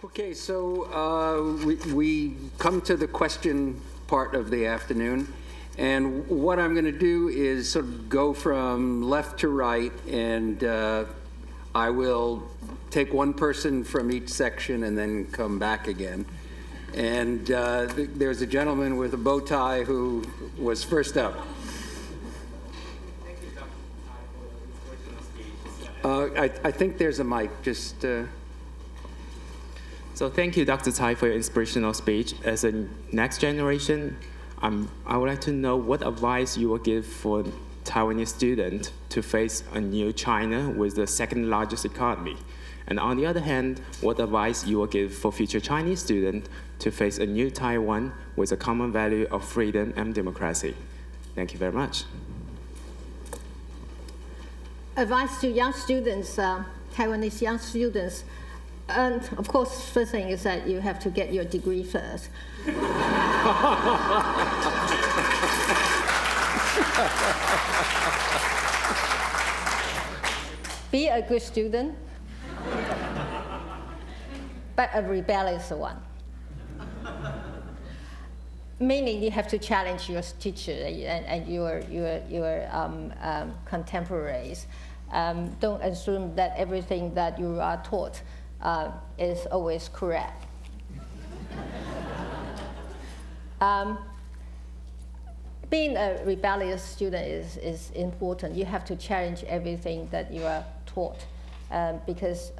Okay, so we come to the question part of the afternoon, and what I'm going to do is sort of go from left to right, and I will take one person from each section and then come back again. And there's a gentleman with a bow tie who was first up. Thank you, Dr. Tsai, for your inspirational speech. I think there's a mic, just... So thank you, Dr. Tsai, for your inspirational speech. As a next generation, I would like to know what advice you will give for Taiwanese students to face a new China with the second largest economy. And on the other hand, what advice you will give for future Chinese students to face a new Taiwan with a common value of freedom and democracy. Thank you very much. Advice to young students, Taiwanese young students. And of course, first thing is that you have to get your degree first. Be a good student, but a rebellious one. Meaning you have to challenge your teacher and your contemporaries. Don't assume that everything that you are taught is always correct. Being a rebellious student is important. You have to challenge everything that you are taught because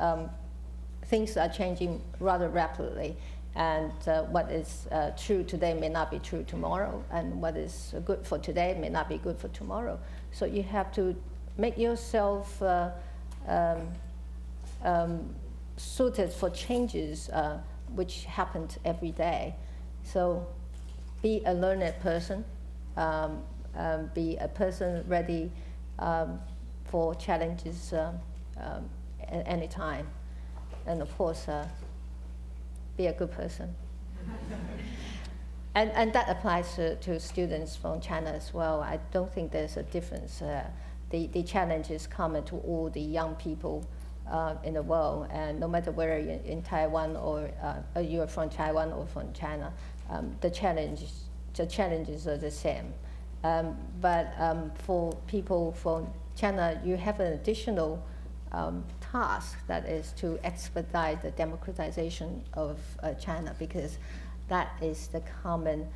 things are changing rather rapidly. And what is true today may not be true tomorrow, and what is good for today may not be good for tomorrow. So you have to make yourself suited for changes which happened every day. So be a learned person, be a person ready for challenges at any time. And of course, be a good person. and that applies to students from China as well. I don't think there's a difference. The challenge is common to all the young people in the world, and no matter whether you're in Taiwan or you're from Taiwan or from China, the challenges are the same. But for people from China, you have an additional task, that is to expedite the democratization of China, because that is the common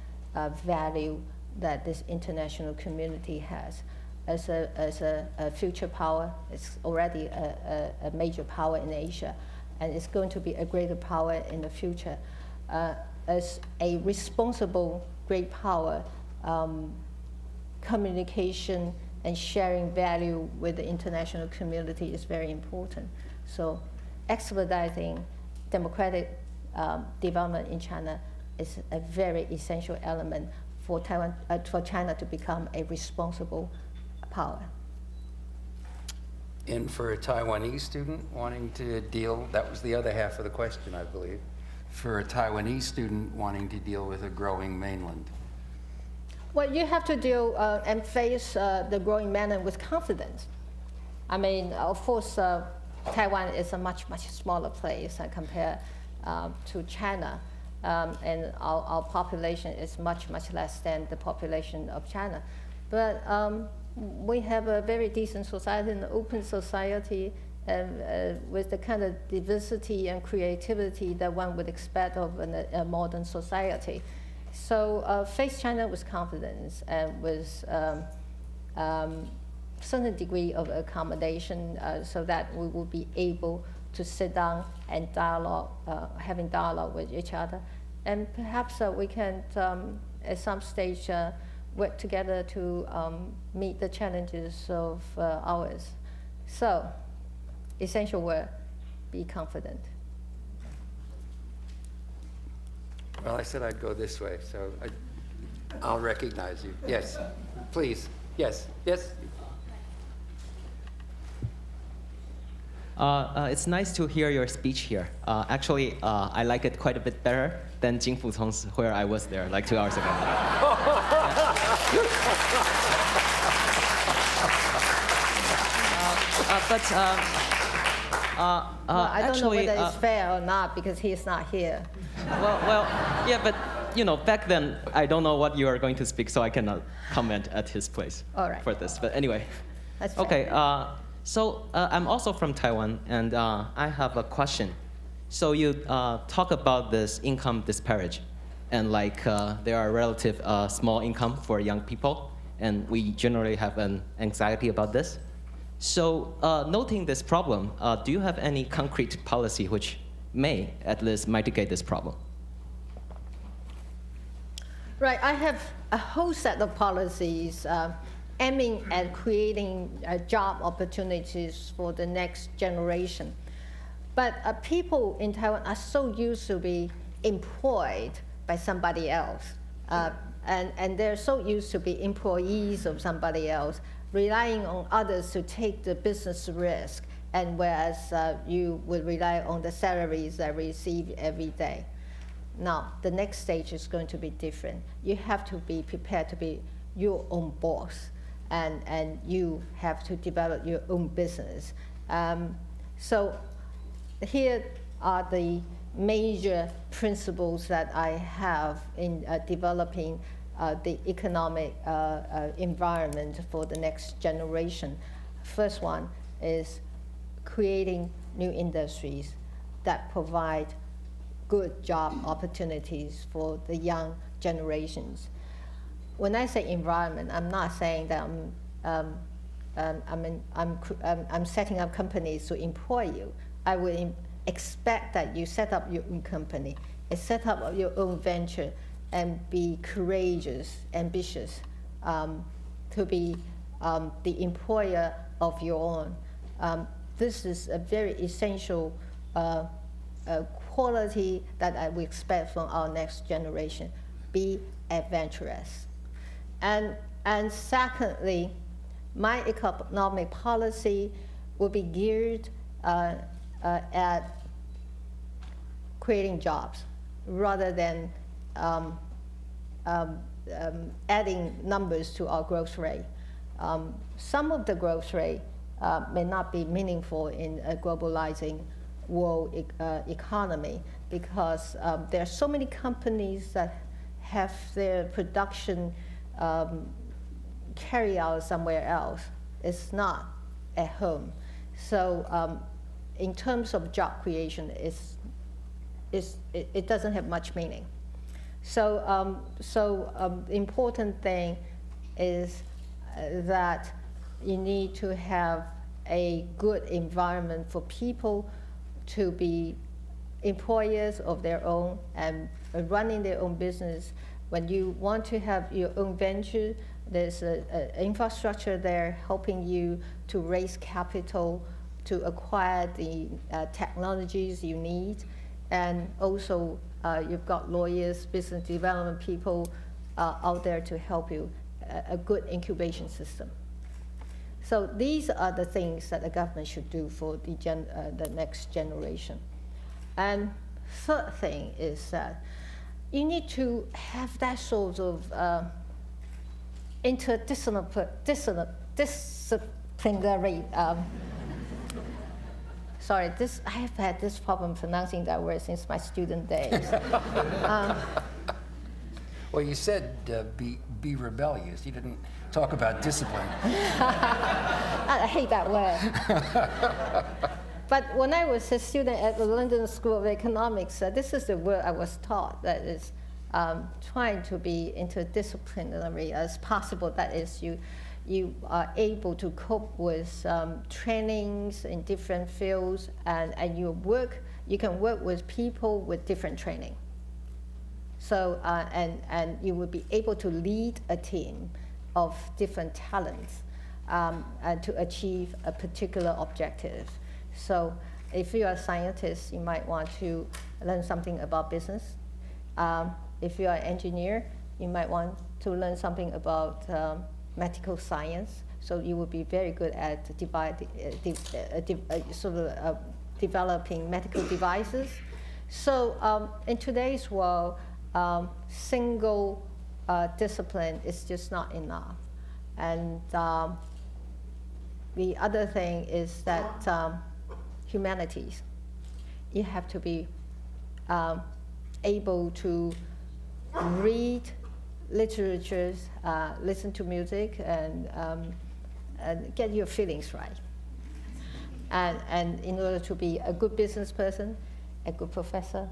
value that this international community has. As a future power, it's already a major power in Asia, and it's going to be a greater power in the future. As a responsible great power, communication and sharing value with the international community is very important. So expediting democratic development in China is a very essential element for China to become a responsible power. And for a Taiwanese student wanting to deal, that was the other half of the question, I believe, for a Taiwanese student wanting to deal with a growing mainland. Well, you have to deal and face the growing mainland with confidence. I mean, of course, Taiwan is a much, much smaller place compared to China. And our population is much, much less than the population of China. But we have a very decent society, an open society, with the kind of diversity and creativity that one would expect of a modern society. So face China with confidence and with certain degree of accommodation, so that we will be able to sit down and dialogue, having dialogue with each other. And perhaps we can, at some stage, work together to meet the challenges of ours. So, essential word, be confident. Well, I said I'd go this way, so I'll recognize you. Yes, please. Yes, yes. It's nice to hear your speech here. Actually, I like it quite a bit better than Jing Fucong's, where I was there like 2 hours ago. I don't know actually, whether it's fair or not because he's not here. well, yeah, but back then I don't know what you are going to speak, so I cannot comment at his place All right. for this. But anyway, That's fair. okay. So I'm also from Taiwan, and I have a question. So you talk about this income disparity, and there are relative small income for young people, and we generally have an anxiety about this. So noting this problem, do you have any concrete policy which may at least mitigate this problem? Right, I have a whole set of policies aiming at creating job opportunities for the next generation. But people in Taiwan are so used to be employed by somebody else. And they're so used to be employees of somebody else, relying on others to take the business risk, and whereas you would rely on the salaries that receive every day. Now, the next stage is going to be different. You have to be prepared to be your own boss, and you have to develop your own business. So here are the major principles that I have in developing the economic environment for the next generation. First one is creating new industries that provide good job opportunities for the young generations. When I say environment, I'm not saying that I'm setting up companies to employ you. I would expect that you set up your own company, and set up your own venture, and be courageous, ambitious, to be the employer of your own. This is a very essential quality that I would expect from our next generation. Be adventurous. And secondly, my economic policy will be geared at creating jobs rather than adding numbers to our growth rate. Some of the growth rate may not be meaningful in a globalizing world economy because there are so many companies that have their production carry out somewhere else. It's not at home. So in terms of job creation, it doesn't have much meaning. So the important thing is that you need to have a good environment for people to be employers of their own and running their own business. When you want to have your own venture, there's an infrastructure there helping you to raise capital, to acquire the technologies you need. And also, you've got lawyers, business development people out there to help you, a good incubation system. So these are the things that the government should do for the next generation. And third thing is that you need to have that sort of interdisciplinary, sorry, I have had this problem pronouncing that word since my student days. Well, you said be rebellious. You didn't talk about discipline. I hate that word. But when I was a student at the London School of Economics, this is the word I was taught, that is trying to be interdisciplinary as possible. That is, you are able to cope with trainings in different fields, and you can work with people with different training. So, and you will be able to lead a team of different talents and to achieve a particular objective. So if you're a scientist, you might want to learn something about business. If you're an engineer, you might want to learn something about medical science. So you will be very good at developing medical devices. So in today's world, single discipline is just not enough. And the other thing is that humanities. You have to be able to read literatures, listen to music, and get your feelings right. And in order to be a good business person, a good professor,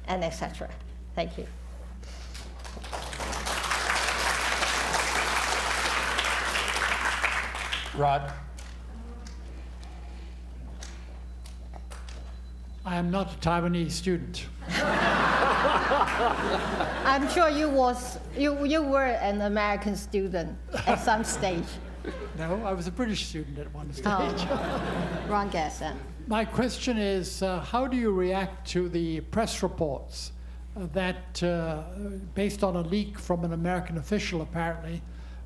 and etc. Thank you. Rod? I am not a Taiwanese student. I'm sure you were an American student at some stage. No, I was a British student at one stage. Oh, wrong guess. My question is, how do you react to the press reports that, based on a leak from an American official apparently,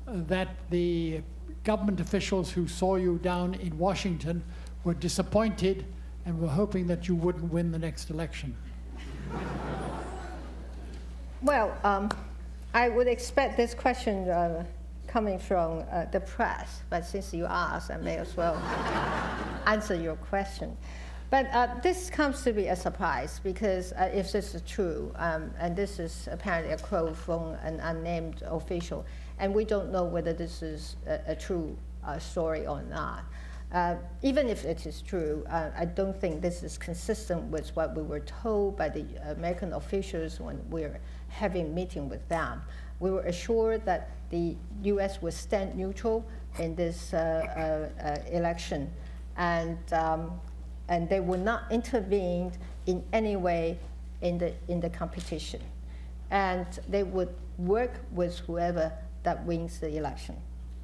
that the government officials who saw you down in Washington were disappointed and were hoping that you wouldn't win the next election? Well, I would expect this question coming from the press, but since you asked, I may as well answer your question. But this comes to be a surprise, because if this is true, and this is apparently a quote from an unnamed official, and we don't know whether this is a true story or not. Even if it is true, I don't think this is consistent with what we were told by the American officials when we were having a meeting with them. We were assured that the U.S. would stand neutral in this election, and they would not intervene in any way in the competition, and they would work with whoever that wins the election.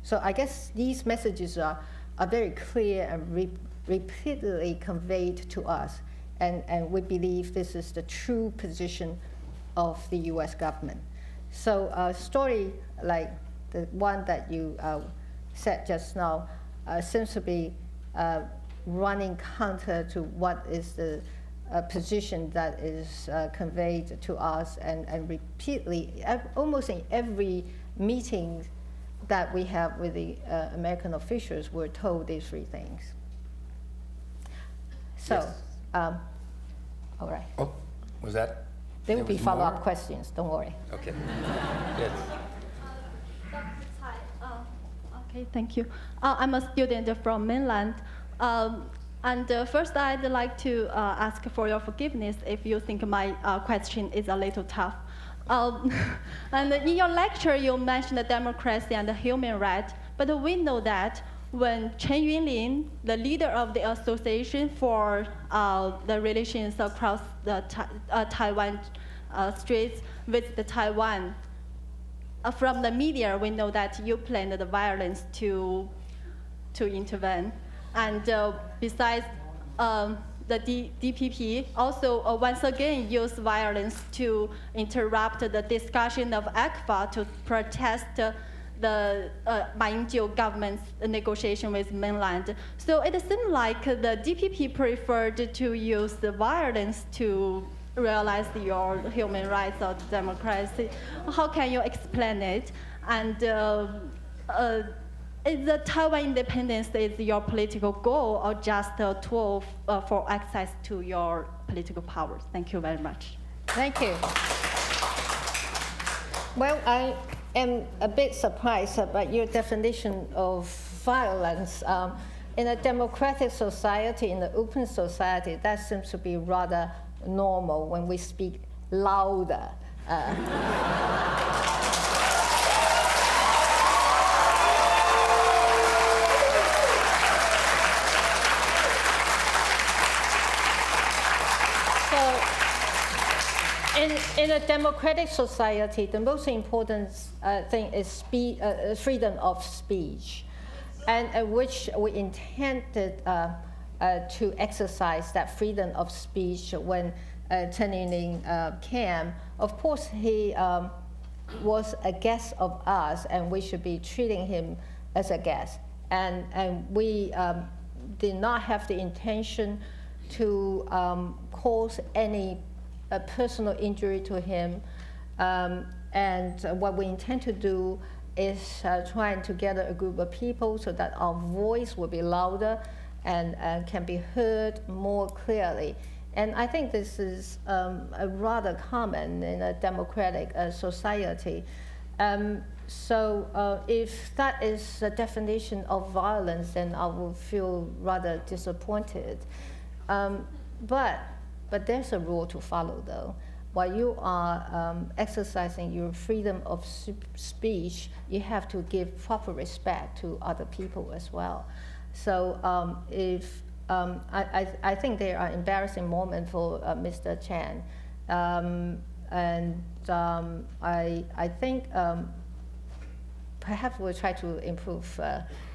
So I guess these messages are very clear and repeatedly conveyed to us, and we believe this is the true position of the U.S. government. So a story like the one that you said just now seems to be running counter to what is the position that is conveyed to us, and repeatedly, almost in every meeting that we have with the American officials, we're told these three things. So, Yes. all right. Oh, was that? There will be was follow-up more? questions, don't worry. Okay. Yes. Dr. Tsai, okay, thank you. I'm a student from mainland. First, I'd like to ask for your forgiveness if you think my question is a little tough. And in your lecture, you mentioned democracy and human rights, but we know that when Chen Yunlin, the leader of the Association for the Relations across the Taiwan Straits with the Taiwan, from the media, we know that you planned the violence to intervene. And besides, the DPP also once again used violence to interrupt the discussion of ECFA to protest the Ying-jeou government's negotiation with mainland. So it seemed like the DPP preferred to use the violence to realize your human rights or democracy. How can you explain it? And is the Taiwan independence is your political goal or just a tool for access to your political powers? Thank you very much. Thank you. Well, I am a bit surprised about your definition of violence. In a democratic society, in an open society, that seems to be rather normal when we speak louder. In a democratic society, the most important thing is freedom of speech, and which we intended to exercise that freedom of speech when Chen Yunlin came. Of course, he was a guest of us, and we should be treating him as a guest. And we did not have the intention to cause any personal injury to him, and what we intend to do is trying to gather a group of people so that our voice will be louder, and can be heard more clearly. And I think this is a rather common in a democratic society. So if that is the definition of violence, then I will feel rather disappointed. But there's a rule to follow, though. While you are exercising your freedom of speech, you have to give proper respect to other people as well. So I think there are embarrassing moments for Mr. Chen, and I think perhaps we'll try to improve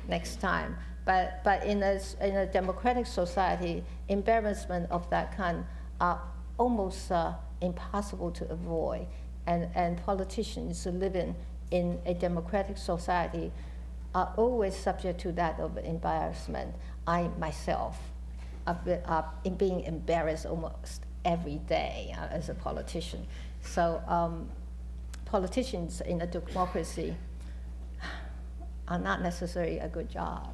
next time. But in a democratic society, embarrassment of that kind are almost impossible to avoid. And politicians living in a democratic society are always subject to that of embarrassment. I myself am being embarrassed almost every day as a politician. So politicians in a democracy are not necessarily a good job.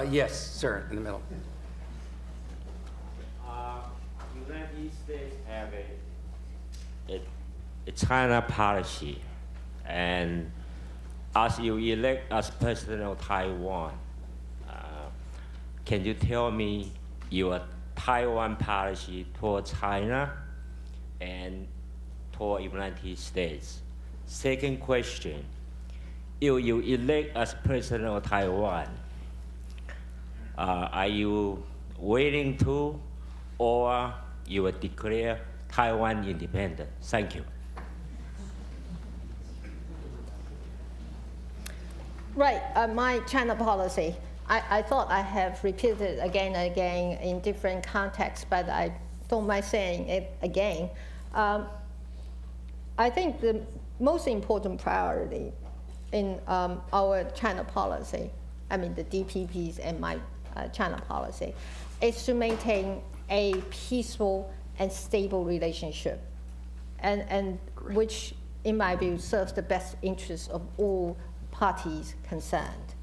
Yes, sir, in the middle. United States have a China policy, and as you elect as president of Taiwan, can you tell me your Taiwan policy toward China and toward United States? Second question, if you elect as president of Taiwan, are you willing to, or you will declare Taiwan independent? Thank you. Right, my China policy. I thought I have repeated it again and again in different contexts, but I don't mind saying it again. I think the most important priority in our China policy, I mean the DPPs and my China policy, is to maintain a peaceful and stable relationship, and which, in my view, serves the best interests of all parties concerned.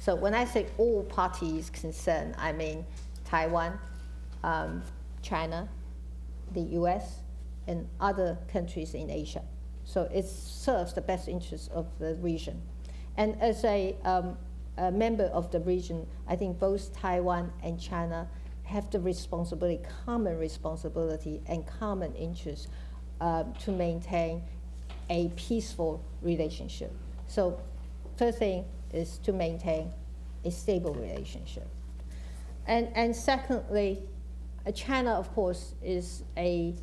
So when I say all parties concerned, I mean Taiwan, China, the US, and other countries in Asia. So it serves the best interests of the region. And as a member of the region, I think both Taiwan and China have the responsibility, common responsibility and common interest to maintain a peaceful relationship. So first thing is to maintain a stable relationship. And secondly, China, of course, is a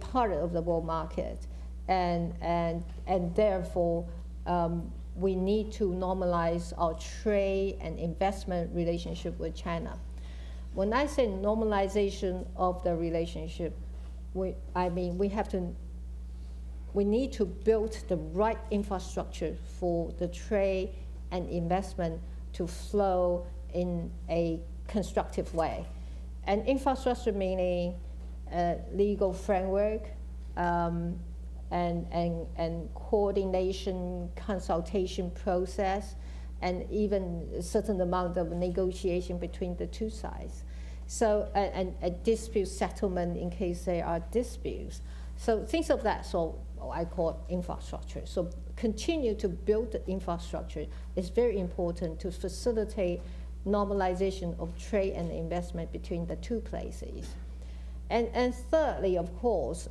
part of the world market, and therefore we need to normalize our trade and investment relationship with China. When I say normalization of the relationship, I mean we need to build the right infrastructure for the trade and investment to flow in a constructive way. And infrastructure meaning legal framework and coordination, consultation process, and even a certain amount of negotiation between the two sides. So, and a dispute settlement in case there are disputes. So things of that sort, I call infrastructure. So continue to build the infrastructure is very important to facilitate normalization of trade and investment between the two places. And thirdly, of course,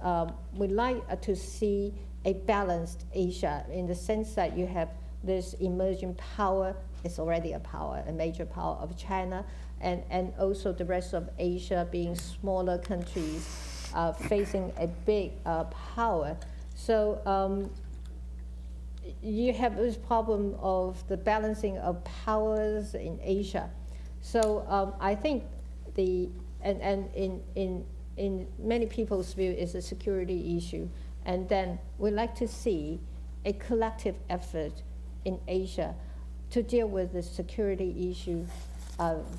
we'd like to see a balanced Asia in the sense that you have this emerging power, it's already a power, a major power of China, and also the rest of Asia being smaller countries facing a big power. So you have this problem of the balancing of powers in Asia. So I think in many people's view is a security issue. And then we'd like to see a collective effort in Asia to deal with the security issue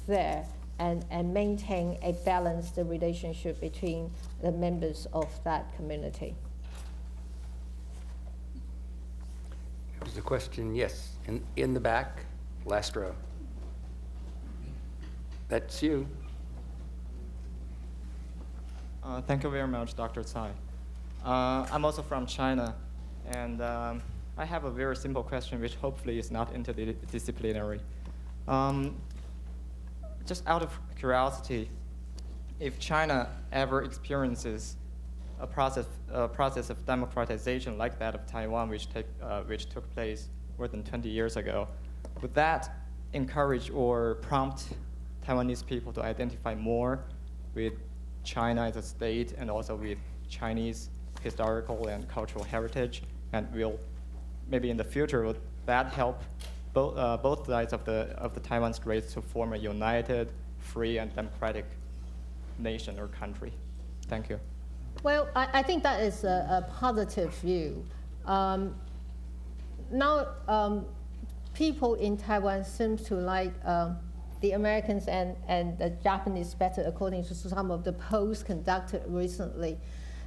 there and maintain a balanced relationship between the members of that community. There's a question, yes, in the back, last row. That's you. Thank you very much, Dr. Tsai. I'm also from China, and I have a very simple question, which hopefully is not interdisciplinary. Just out of curiosity, if China ever experiences a process of democratization like that of Taiwan, which took place more than 20 years ago, would that encourage or prompt Taiwanese people to identify more with China as a state and also with Chinese historical and cultural heritage? And will maybe in the future would that help both sides of the Taiwan Strait to form a united, free, and democratic nation or country? Thank you. Well, I think that is a positive view. Now, people in Taiwan seem to like the Americans and the Japanese better, according to some of the polls conducted recently.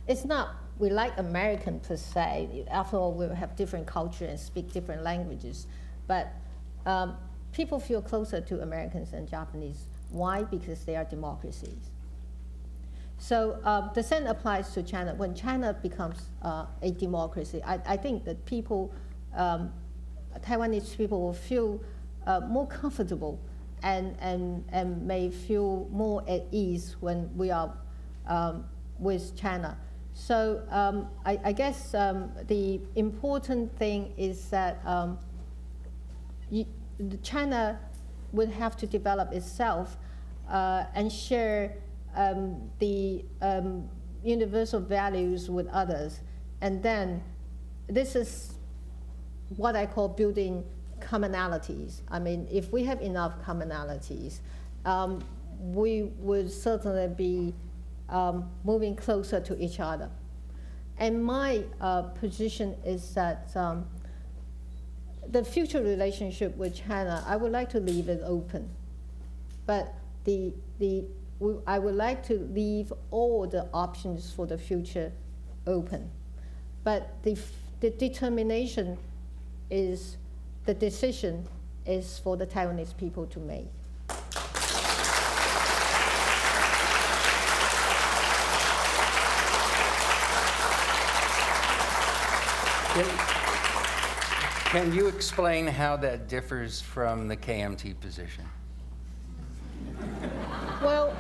It's not we like American per se. After all, we have different culture and speak different languages. But people feel closer to Americans and Japanese. Why? Because they are democracies. So the same applies to China. When China becomes a democracy, I think that people, Taiwanese people will feel more comfortable and may feel more at ease when we are with China. So I guess the important thing is that China would have to develop itself and share the universal values with others. And then this is what I call building commonalities. I mean, if we have enough commonalities, we would certainly be moving closer to each other. And my position is that the future relationship with China, I would like to leave it open. But I would like to leave all the options for the future open. But the determination is, the decision is for the Taiwanese people to make. Can you explain how that differs from the KMT position? Well,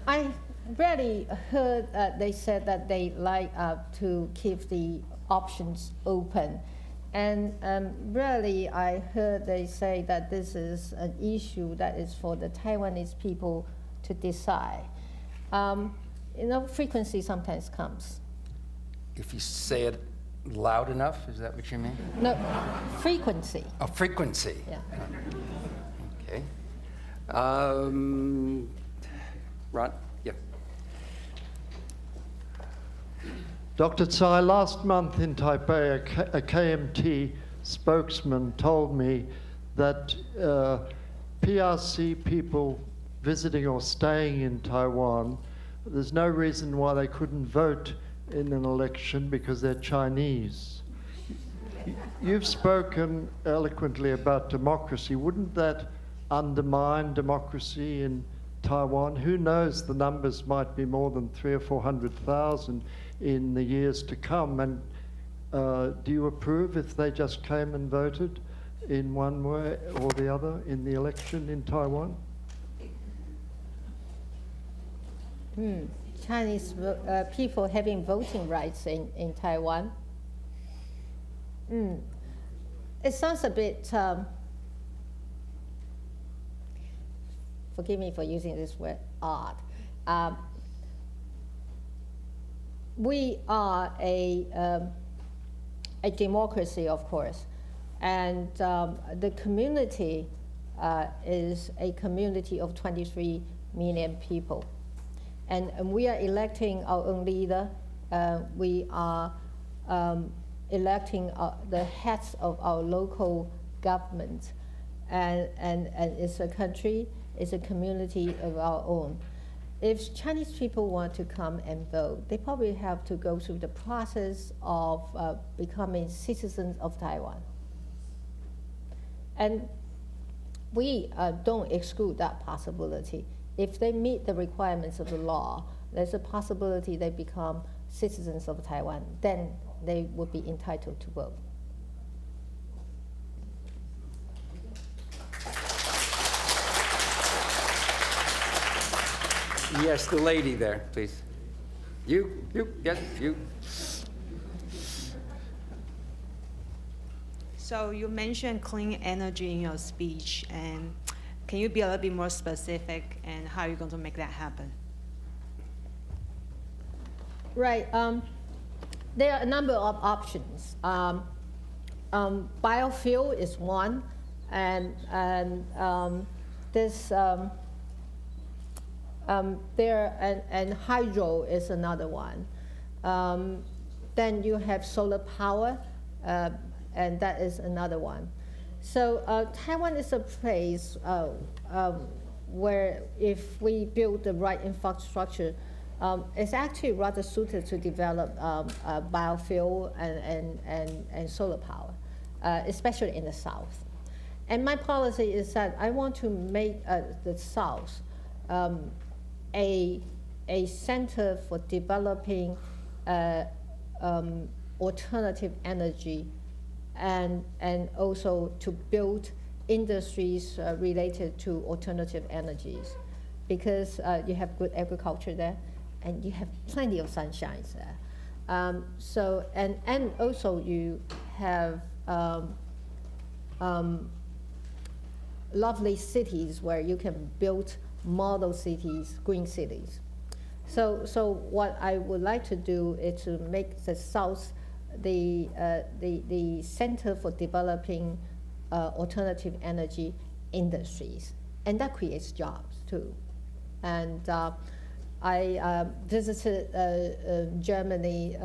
I rarely heard they said that they like to keep the options open. And rarely I heard they say that this is an issue that is for the Taiwanese people to decide. Frequency sometimes comes. If you say it loud enough, is that what you mean? No, frequency. Oh, frequency. Yeah. Okay. Ron? Yeah. Dr. Tsai, last month in Taipei, a KMT spokesman told me that PRC people visiting or staying in Taiwan, there's no reason why they couldn't vote in an election because they're Chinese. You've spoken eloquently about democracy. Wouldn't that undermine democracy in Taiwan? Who knows, the numbers might be more than 300,000 or 400,000 in the years to come. And do you approve if they just came and voted in one way or the other in the election in Taiwan? Chinese people having voting rights in Taiwan. It sounds a bit, forgive me for using this word, odd. We are a democracy, of course, and the community is a community of 23 million people. And we are electing our own leader. We are electing the heads of our local government. And it's a country, it's a community of our own. If Chinese people want to come and vote, they probably have to go through the process of becoming citizens of Taiwan. And we don't exclude that possibility. If they meet the requirements of the law, there's a possibility they become citizens of Taiwan, then they would be entitled to vote. Yes, the lady there, please. You, yes, you. So you mentioned clean energy in your speech, and can you be a little bit more specific and how you're going to make that happen? Right. There are a number of options. Biofuel is one, and hydro is another one. Then you have solar power, and that is another one. So Taiwan is a place where if we build the right infrastructure, it's actually rather suited to develop biofuel and solar power, especially in the South. And my policy is that I want to make the South a center for developing alternative energy and also to build industries related to alternative energies, because you have good agriculture there and you have plenty of sunshine there. So and also you have lovely cities where you can build model cities, green cities. So what I would like to do is to make the South the center for developing alternative energy industries, and that creates jobs too. And I visited Germany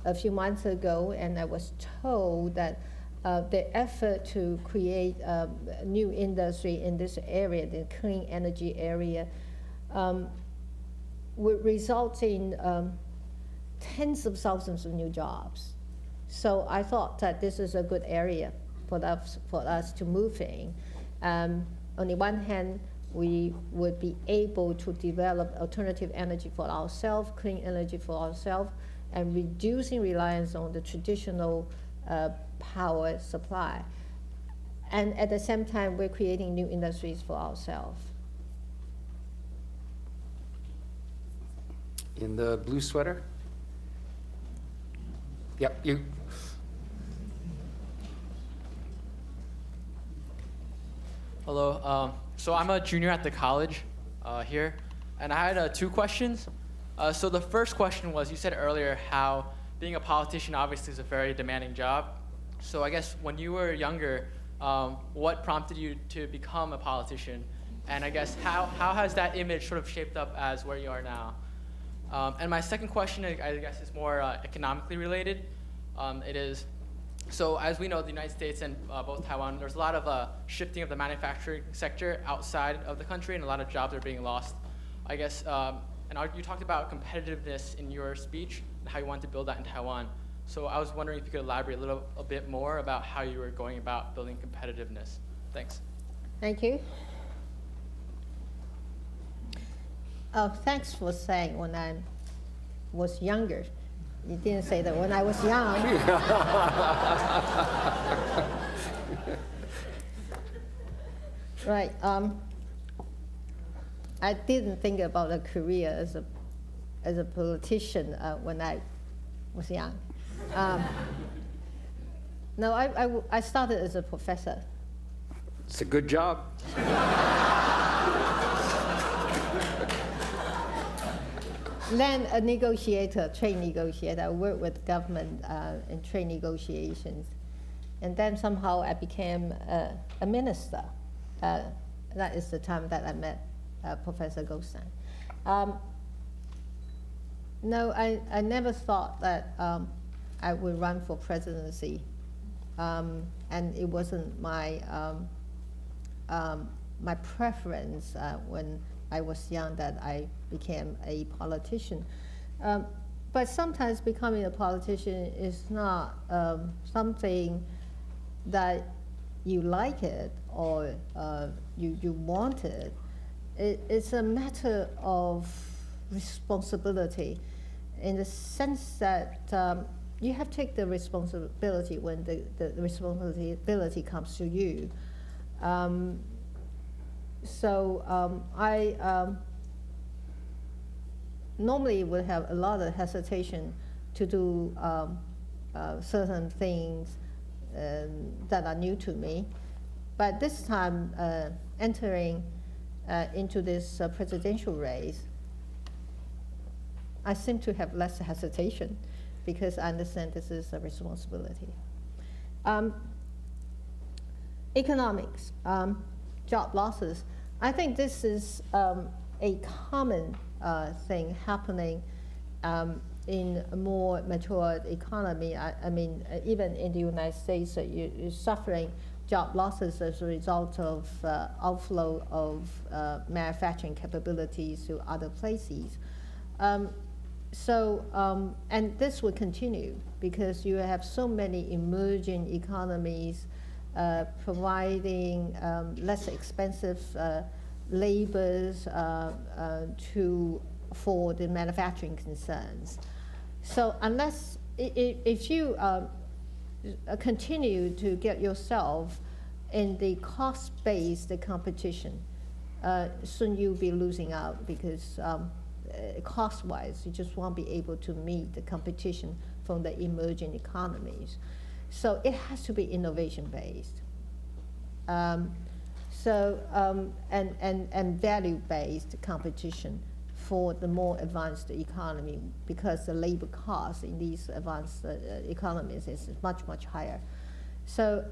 a few months ago, and I was told that the effort to create new industry in this area, the clean energy area, would result in tens of thousands of new jobs. So I thought that this is a good area for us to move in. On the one hand, we would be able to develop alternative energy for ourselves, clean energy for ourselves, and reducing reliance on the traditional power supply. And at the same time, we're creating new industries for ourselves. In the blue sweater? Yep, you. Hello. So I'm a junior at the college here, and I had 2 questions. So the first question was, you said earlier how being a politician obviously is a very demanding job. So I guess when you were younger, what prompted you to become a politician? And I guess how has that image sort of shaped up as where you are now? And my second question, I guess, is more economically related. It is, so as we know, the United States and both Taiwan, there's a lot of shifting of the manufacturing sector outside of the country, and a lot of jobs are being lost. I guess, and you talked about competitiveness in your speech and how you want to build that in Taiwan. So I was wondering if you could elaborate a bit more about how you were going about building competitiveness. Thanks. Thank you. Thanks for saying when I was younger. You didn't say that when I was young. Right. I didn't think about a career as a politician when I was young. No, I started as a professor. It's a good job. Then a negotiator, trade negotiator. I worked with government in trade negotiations. And then somehow I became a minister. That is the time that I met Professor Goldstein. No, I never thought that I would run for presidency. And it wasn't my my preference when I was young that I became a politician. But sometimes becoming a politician is not something that you like it or you want it. It's a matter of responsibility in the sense that you have to take the responsibility when the responsibility comes to you. I normally would have a lot of hesitation to do certain things that are new to me. But this time, entering into this presidential race, I seem to have less hesitation because I understand this is a responsibility. Economics, job losses. I think this is a common thing happening in a more mature economy. I mean, even in the United States, you're suffering job losses as a result of outflow of manufacturing capabilities to other places. And this will continue because you have so many emerging economies providing less expensive labors for the manufacturing concerns. So unless, if you continue to get yourself in the cost-based competition, soon you'll be losing out because cost-wise, you just won't be able to meet the competition from the emerging economies. So it has to be innovation-based. And value-based competition for the more advanced economy because the labor cost in these advanced economies is much, much higher. So,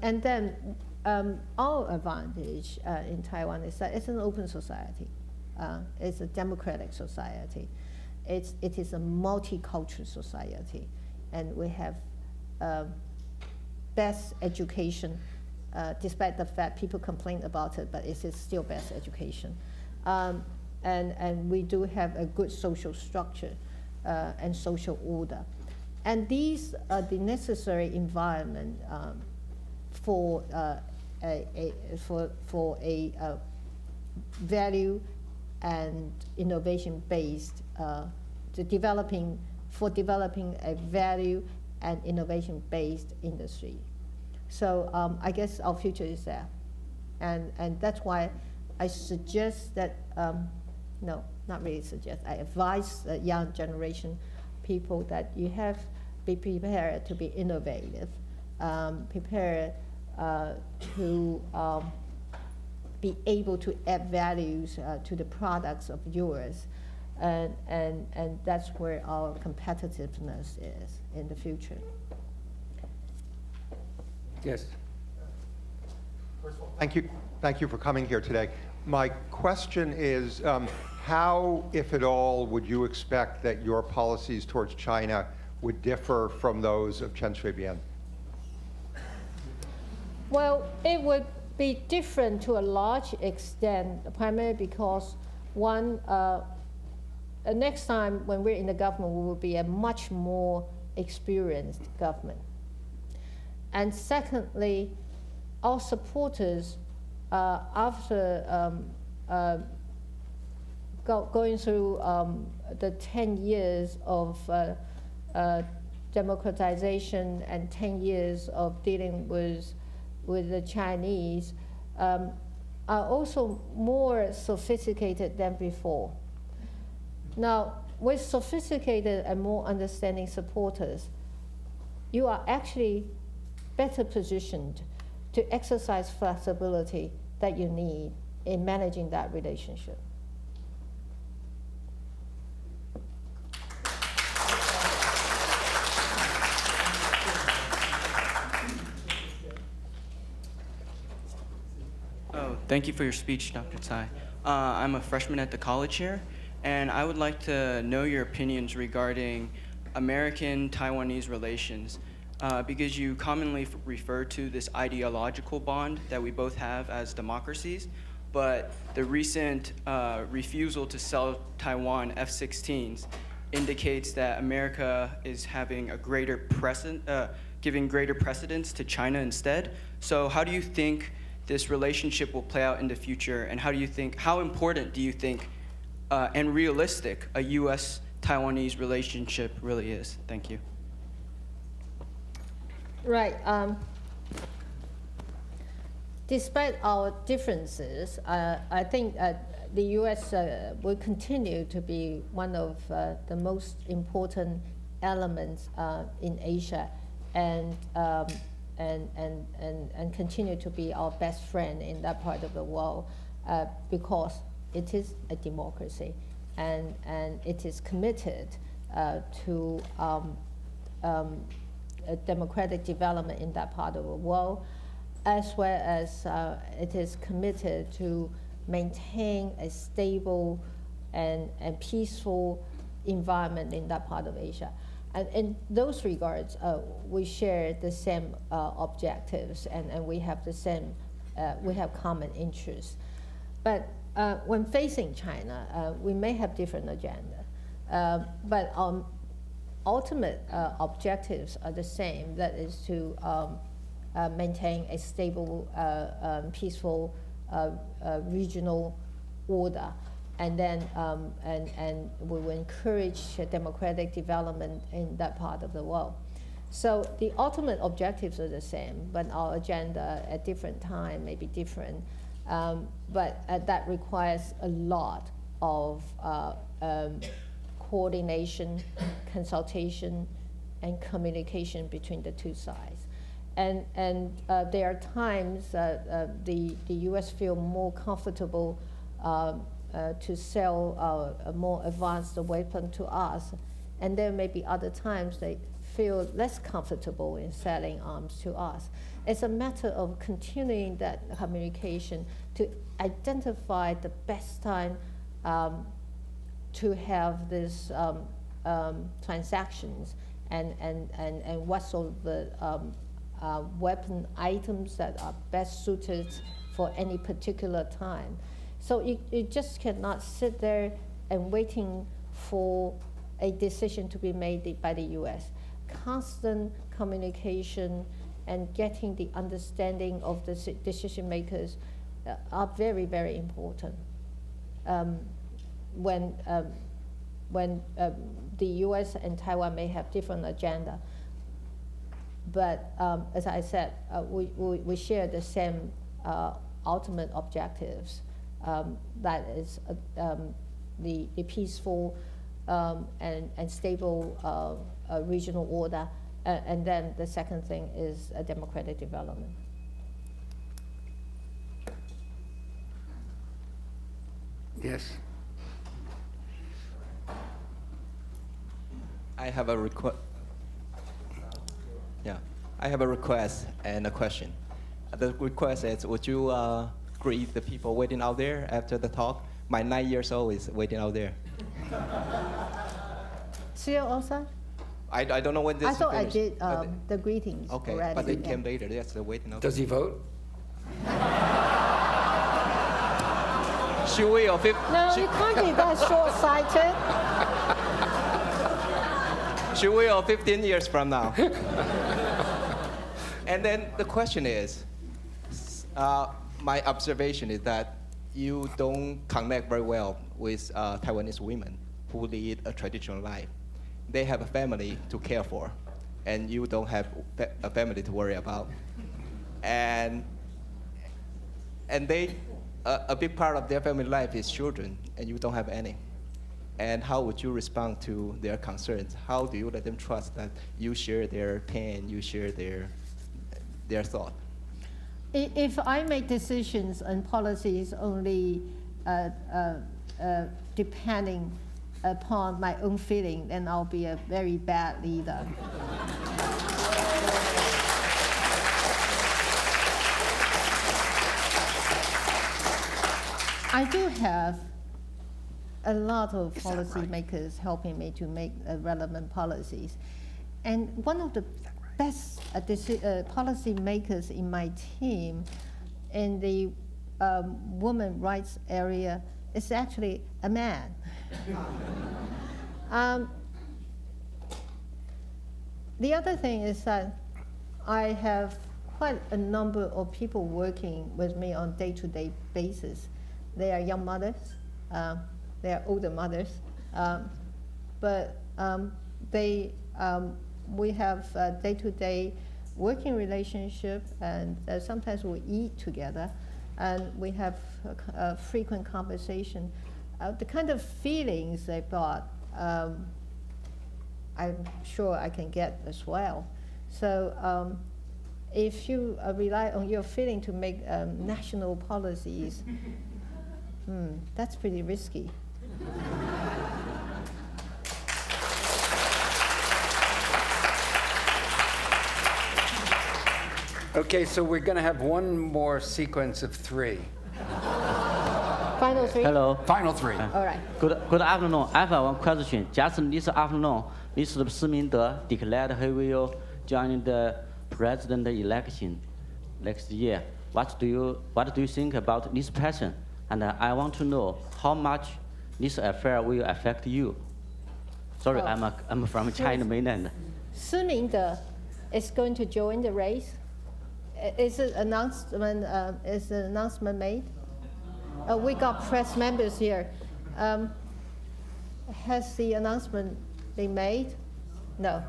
and then our advantage in Taiwan is that it's an open society. It's a democratic society. It is a multicultural society. And we have best education, despite the fact people complain about it, but it is still best education. And we do have a good social structure and social order. And these are the necessary environment for a value and innovation-based, developing a value and innovation-based industry. So I guess our future is there. And that's why I suggest that, no, not really suggest, I advise the young generation people that you have be prepared to be innovative, prepared to be able to add values to the products of yours. And that's where our competitiveness is in the future. Yes. First of all, thank you for coming here today. My question is, how, if at all, would you expect that your policies towards China would differ from those of Chen Shui-bian? Well, it would be different to a large extent, primarily because one, next time when we're in the government, we will be a much more experienced government. And secondly, our supporters, after going through the 10 years of democratization and 10 years of dealing with the Chinese, are also more sophisticated than before. Now, with sophisticated and more understanding supporters, you are actually better positioned to exercise flexibility that you need in managing that relationship. Thank you for your speech, Dr. Tsai. I'm a freshman at the college here, and I would like to know your opinions regarding American-Taiwanese relations, because you commonly refer to this ideological bond that we both have as democracies, but the recent refusal to sell Taiwan F-16s indicates that America is having a greater giving greater precedence to China instead. So how do you think this relationship will play out in the future, and how important do you think and realistic a U.S.-Taiwanese relationship really is? Thank you. Right. Despite our differences, I think the U.S. Will continue to be one of the most important elements in Asia, and continue to be our best friend in that part of the world, because it is a democracy, and it is committed to a democratic development in that part of the world, as well as it is committed to maintain a stable and peaceful environment in that part of Asia. And in those regards, we share the same objectives, and we have the same, we have common interests. But when facing China, we may have different agenda, but ultimate objectives are the same. That is to maintain a stable, peaceful regional order, and then and we will encourage democratic development in that part of the world. So the ultimate objectives are the same, but our agenda at different time may be different. But that requires a lot of coordination, consultation, and communication between the two sides. And there are times the U.S. feel more comfortable to sell a more advanced weapon to us, and there may be other times they feel less comfortable in selling arms to us. It's a matter of continuing that communication to identify the best time to have these transactions, and what sort of the weapon items that are best suited for any particular time. So you just cannot sit there and waiting for a decision to be made by the U.S. Constant communication and getting the understanding of the decision makers are very, very important. When the U.S. and Taiwan may have different agenda, but as I said, we share the same ultimate objectives. That is the peaceful and stable regional order, and then the second thing is a democratic development. Yes. I have a request. Yeah, I have a request and a question. The request is, would you greet the people waiting out there after the talk? My 9 years old is waiting out there. Still also? I don't know when this I is thought finished. I did the greetings Okay, already. but they came later. Yes, they're waiting out there. Does he vote? Should we or No, you can't be that short-sighted. Should we or 15 years from now? And then the question is, my observation is that you don't connect very well with Taiwanese women who lead a traditional life. They have a family to care for, and you don't have a family to worry about. And they, a big part of their family life is children, and you don't have any. And how would you respond to their concerns? How do you let them trust that you share their pain, you share their thought? If I make decisions and policies only depending upon my own feeling, then I'll be a very bad leader. I do have a lot of policymakers helping me to make relevant policies. And one of the best policy makers in my team in the women rights area is actually a man. The other thing is that I have quite a number of people working with me on day-to-day basis. They are young mothers, they are older mothers, but we have a day-to-day working relationship, and sometimes we eat together, and we have a frequent conversation. The kind of feelings they got, I'm sure I can get as well. So if you rely on your feeling to make national policies, that's pretty risky. Okay, so we're going to have one more sequence of three. Final three? Hello. Final three. All right. Good afternoon. I have one question. Just this afternoon, Mr. Tsai declared he will join the president election next year. What do you think about this person? And I want to know how much this affair will affect you. Sorry, I'm from China mainland. Tsai is going to join the race. Is an announcement made? We got press members here. Has the announcement been made? No.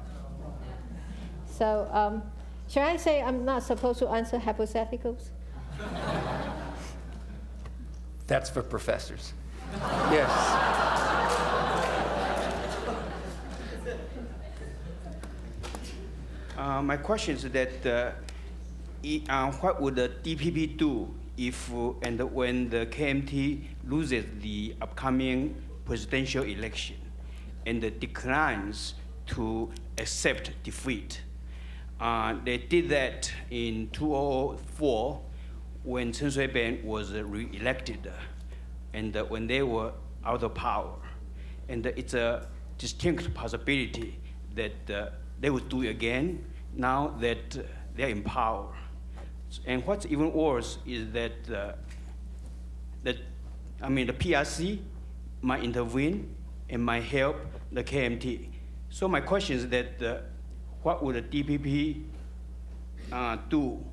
So, should I say I'm not supposed to answer hypotheticals? That's for professors. Yes. My question is that what would the DPP do if and when the KMT loses the upcoming presidential election and declines to accept defeat? They did that in 2004 when Chen Shui-bian was re-elected and when they were out of power. And it's a distinct possibility that they would do it again now that they're in power. And what's even worse is that the PRC might intervene and might help the KMT. So my question is that what would the DPP do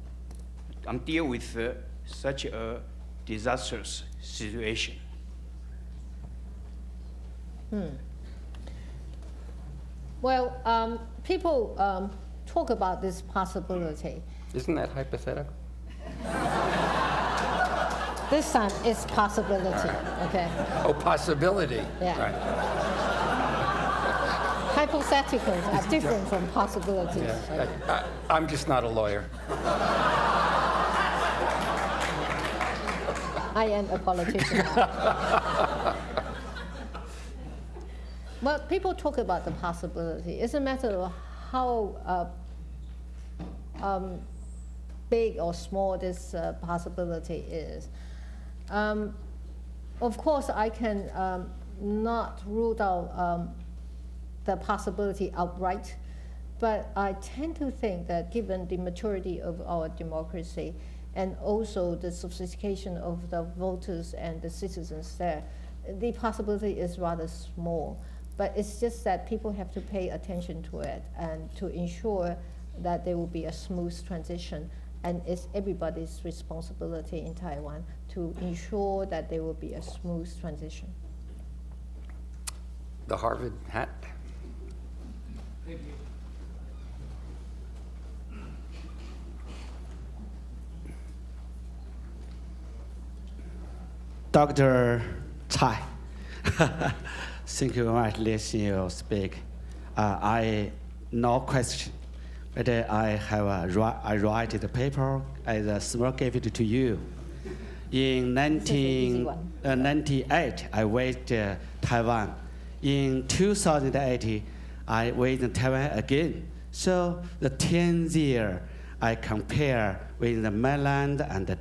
deal with such a disastrous situation? Well, people talk about this possibility. Isn't that hypothetical? This time it's possibility, okay? Oh, possibility. Yeah. Right. Hypotheticals are different from possibilities. Yeah. I'm just not a lawyer. I am a politician. Well, people talk about the possibility. It's a matter of how big or small this possibility is. Of course, I can not rule out the possibility outright, but I tend to think that given the maturity of our democracy and also the sophistication of the voters and the citizens there, the possibility is rather small. But it's just that people have to pay attention to it and to ensure that there will be a smooth transition. And it's everybody's responsibility in Taiwan to ensure that there will be a smooth transition. The Harvard hat. Thank you. Dr. Tsai, thank you very much. Listen you speak. I no question, but I write the paper as a small gift to you. In 1998, I visited Taiwan. In 2008, I visited Taiwan again. So the 10 years, I compare with the mainland and the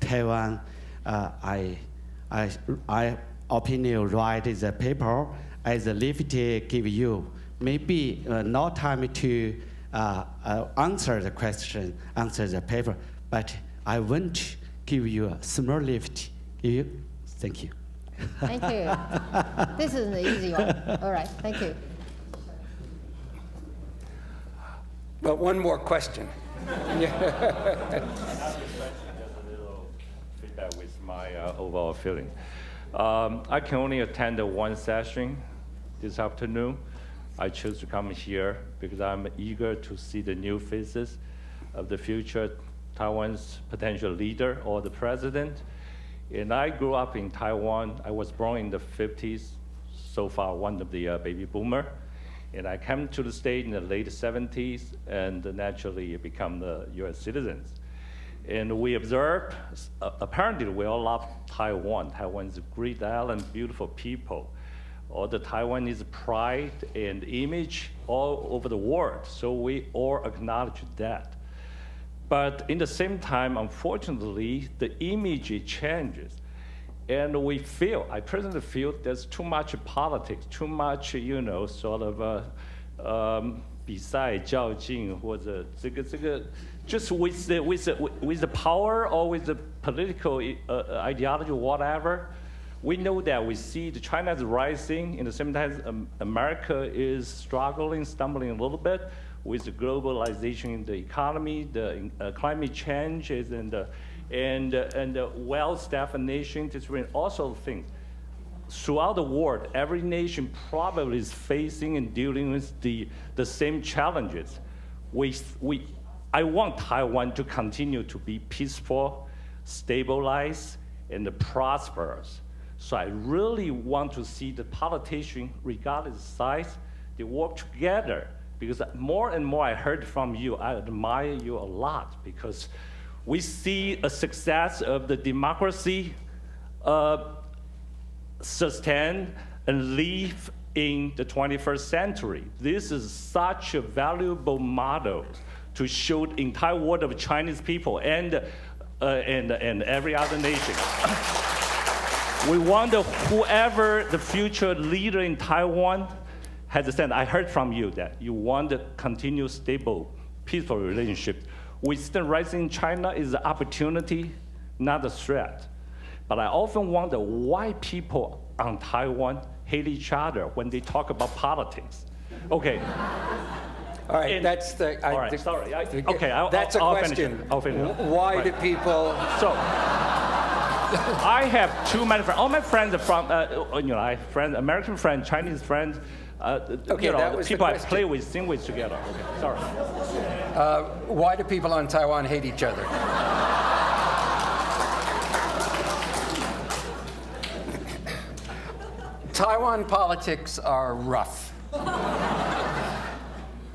Taiwan. I opinion write the paper as a liberty give you. Maybe no time to answer the question, answer the paper, but I want give you a small lift. Thank you. Thank you. This is an easy one. All right, thank you. Well, one more question. Feedback with my overall feeling. I can only attend one session this afternoon. I chose to come here because I'm eager to see the new faces of the future Taiwan's potential leader or the president. And I grew up in Taiwan. I was born in the 50s, so far one of the baby boomer. And I came to the state in the late 70s and naturally become the US citizens. And we observed, apparently we all love Taiwan. Taiwan is a great island, beautiful people. All the Taiwanese pride and image all over the world. So we all acknowledge that. But in the same time, unfortunately, the image changes. And we feel, I personally feel there's too much politics, too much, sort of 比赛较劲或者这个 just with the power or with the political ideology, whatever. We know that we see China is rising, in the same time America is struggling, stumbling a little bit with the globalization in the economy, the climate changes, and the well-staffed nation, different also things. Throughout the world, every nation probably is facing and dealing with the same challenges. I want Taiwan to continue to be peaceful, stabilized, and prosperous. So I really want to see the politicians, regardless of size, they work together. Because more and more I heard from you, I admire you a lot because we see a success of the democracy sustain and live in the 21st century. This is such a valuable model to show the entire world of Chinese people and every other nation. We want whoever the future leader in Taiwan has a stand. I heard from you that you want a continuous, stable, peaceful relationship. With the rising China is an opportunity, not a threat. But I often wonder why people on Taiwan hate each other when they talk about politics. Okay. All right, that's the. All right, sorry. That's a question. I'll finish. Why do people? So, I have too many friends. All my friends are from, I have friends, American friends, Chinese friends. That was people the I play with, sing with together. Okay, sorry. Why do people on Taiwan hate each other? Taiwan politics are rough.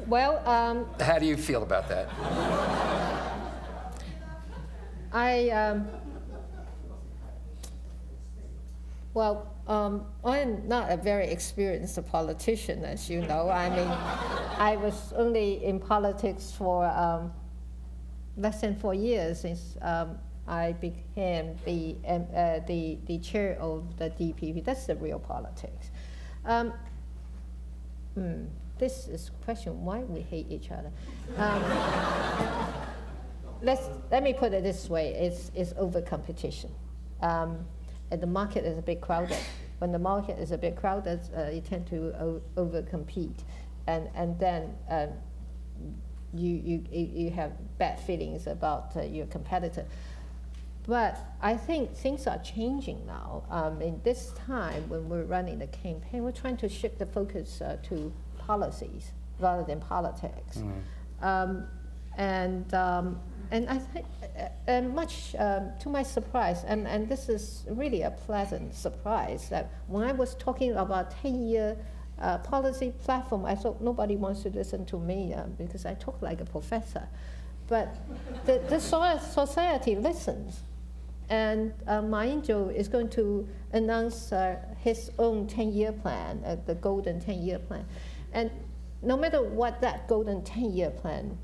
Well, how do you feel about that? I'm not a very experienced politician, as you know. I mean, I was only in politics for less than 4 years since I became the chair of the DPP. That's the real politics. This is a question, why we hate each other. Let me put it this way, it's over competition. And the market is a bit crowded. When the market is a bit crowded, you tend to over-compete. And then you have bad feelings about your competitor. But I think things are changing now. In this time, when we're running the campaign, we're trying to shift the focus to policies rather than politics. And I think, much to my surprise, and this is really a pleasant surprise, that when I was talking about 10-year policy platform, I thought nobody wants to listen to me because I talk like a professor. But the society listens. And Ying-jeou is going to announce his own 10-year plan, the golden 10-year plan. And no matter what that golden 10-year plan,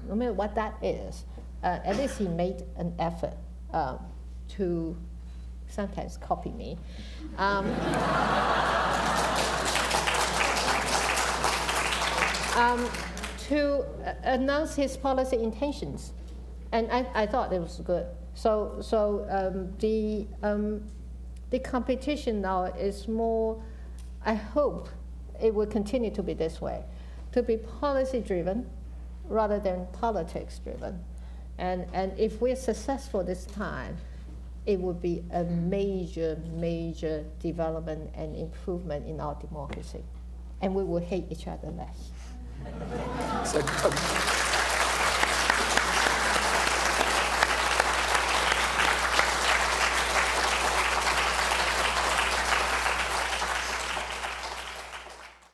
no matter what that is, at least he made an effort to sometimes copy me. To announce his policy intentions. And I thought it was good. So the competition now is more, I hope it will continue to be this way, to be policy driven rather than politics driven. And if we're successful this time, it would be a major, major development and improvement in our democracy. And we will hate each other less. So,